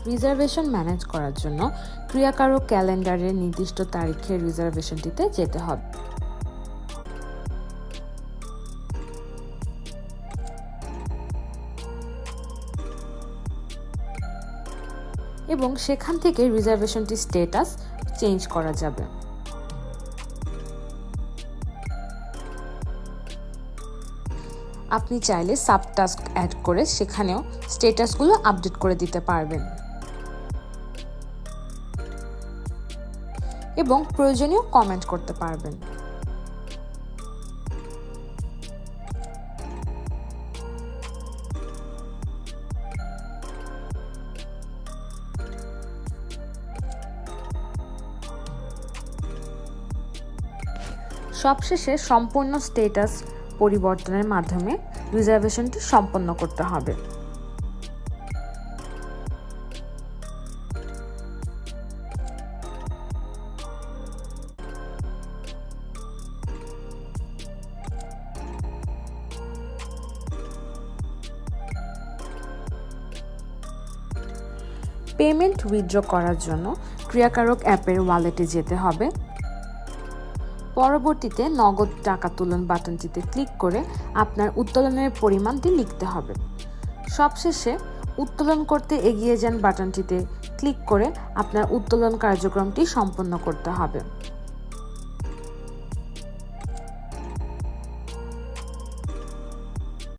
Reservation manage করার জন্য ক্রিয়াকারক ক্যালেন্ডারের নির্দিষ্ট তারিখের রিজার্ভেশনটিতে যেতে হবে। এবং সেখান থেকে রিজার্ভেশনটির স্ট্যাটাস চেঞ্জ করা যাবে। আপনি চাইলে সাবটাস্ক অ্যাড করে সেখানেও স্ট্যাটাসগুলো আপডেট করে দিতে পারবেন এবং প্রয়োজনীয় কমেন্ট করতে পারবেন। সবশেষে সম্পূর্ণ স্ট্যাটাস পরিবর্তনের মাধ্যমে রিজার্ভেশনটি সম্পন্ন করতে হবে। পেমেন্ট উইথড্র করার জন্য ক্রিয়াকারক অ্যাপের ওয়ালেটে যেতে হবে। পরবর্তীতে নগদ টাকা তুলন বাটনটিতে ক্লিক করে আপনার উত্তোলনের পরিমাণটি লিখতে হবে। সবশেষে উত্তোলন করতে এগিয়ে যান বাটনটিতে ক্লিক করে আপনার উত্তোলন কার্যক্রমটি সম্পন্ন করতে হবে।